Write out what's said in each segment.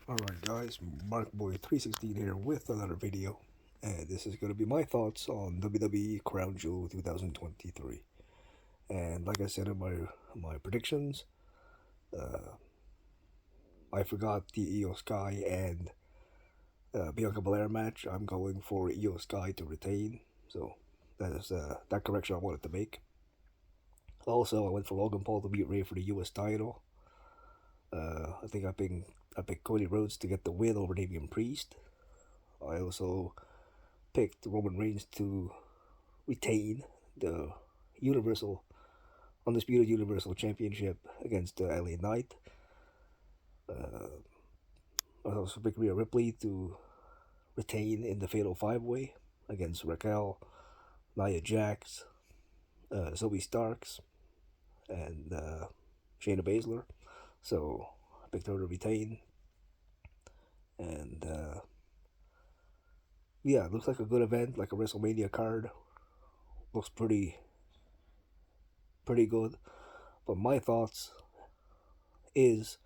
Alright guys, MarkBoy316 here with another video, and this is going to be my thoughts on WWE Crown Jewel 2023. And like I said in my predictions, I forgot the Io Sky and Bianca Belair match. I'm going for Io Sky to retain, so that is that correction I wanted to make. Also, I went for Logan Paul to beat Ray for the US title. I think I picked Cody Rhodes to get the win over Damian Priest. I also picked Roman Reigns to retain the Universal Undisputed Universal Championship against LA Knight. I also picked Rhea Ripley to retain in the Fatal 5-Way against Raquel, Nia Jax, Zoe Starks, and Shayna Baszler. So I picked her to retain. And yeah, it looks like a good event, like a WrestleMania card. Looks pretty good. But my thoughts is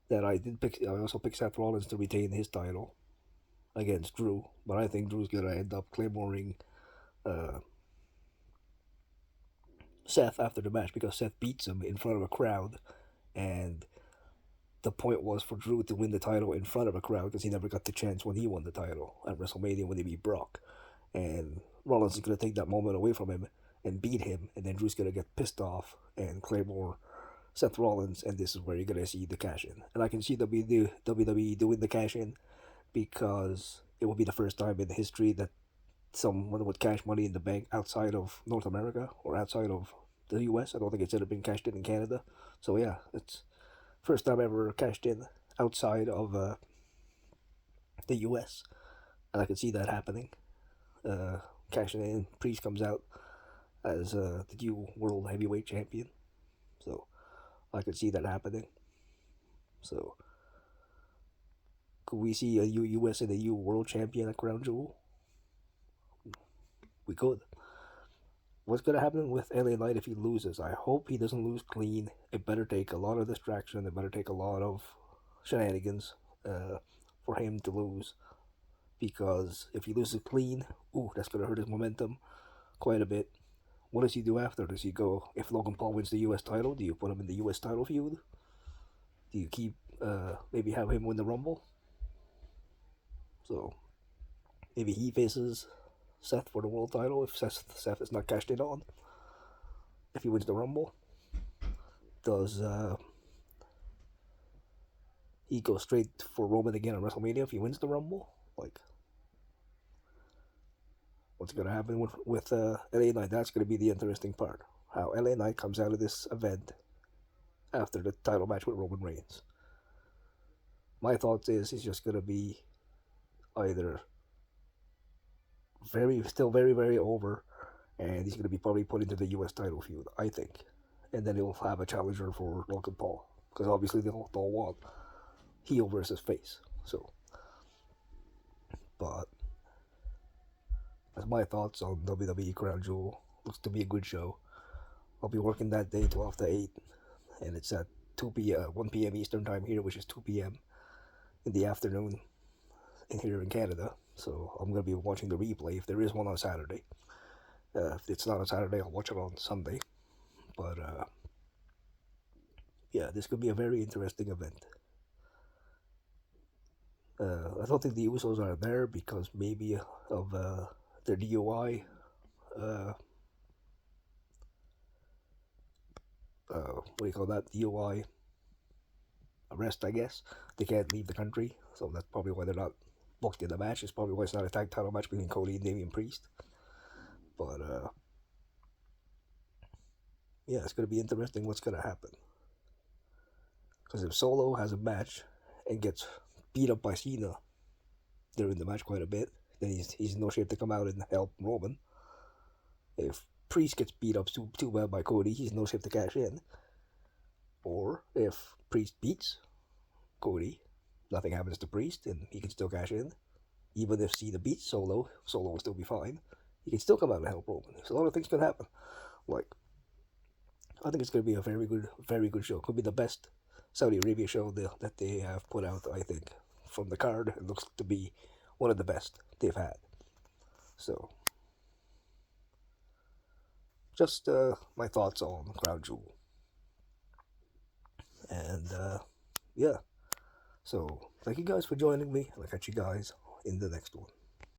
that I also picked Seth Rollins to retain his title against Drew, but I think Drew's gonna end up claymoring Seth after the match because Seth beats him in front of a crowd, and the point was for Drew to win the title in front of a crowd because he never got the chance when he won the title at WrestleMania when he beat Brock, and Rollins is gonna take that moment away from him and beat him, and then Drew's gonna get pissed off and claymore Seth Rollins, and this is where you're gonna see the cash in. And I can see WWE doing the cash in because it will be the first time in history that someone would cash money in the bank outside of North America or outside of the US. I don't think it's ever been cashed in Canada. So yeah, it's first time ever cashed in outside of the US, and I can see that happening. Cashing in, Priest comes out as the new World Heavyweight Champion, so I could see that happening. So could we see a US and a U World Champion at Crown Jewel? We could. What's gonna happen with LA Knight if he loses? I hope he doesn't lose clean. It better take a lot of distraction. It better take a lot of shenanigans for him to lose. Because if he loses clean, ooh, that's gonna hurt his momentum quite a bit. What does he do after? Does he go, if Logan Paul wins the US title, do you put him in the US title feud? Do you keep, maybe have him win the Rumble? So, maybe he faces Seth for the world title if Seth is not cashed in on. If he wins the Rumble, does he go straight for Roman again at WrestleMania if he wins the Rumble? Like, what's going to happen with LA Knight? That's going to be the interesting part. How LA Knight comes out of this event after the title match with Roman Reigns. My thoughts is he's just going to be either very, very over, and he's going to be probably put into the US title feud, I think. And then he'll have a challenger for Logan Paul. Because obviously they'll want heel versus face. So, but that's my thoughts on WWE Crown Jewel. Looks to be a good show. I'll be working that day 12 to 8, and it's at 1 p.m. Eastern time here, which is 2 p.m. in the afternoon here in Canada. So I'm going to be watching the replay if there is one on Saturday. If it's not on Saturday, I'll watch it on Sunday. But yeah, this could be a very interesting event. I don't think the Usos are there because maybe of their DUI. What do you call that? DUI arrest, I guess. They can't leave the country, so that's probably why they're not booked in the match. It's probably why it's not a tag title match between Cody and Damian Priest. But yeah, it's gonna be interesting what's gonna happen. Because if Solo has a match and gets beat up by Cena during the match quite a bit, then he's in no shape to come out and help Roman. If Priest gets beat up too bad by Cody, he's in no shape to cash in. Or if Priest beats Cody, nothing happens to Priest, and he can still cash in. Even if Cena beats Solo will still be fine. He can still come out and help Roman. So a lot of things can happen. Like, I think it's going to be a very good show. Could be the best Saudi Arabia show that they have put out, I think, from the card, it looks to be one of the best they've had. So, just my thoughts on Crown Jewel. And yeah, so thank you guys for joining me. I'll catch you guys in the next one.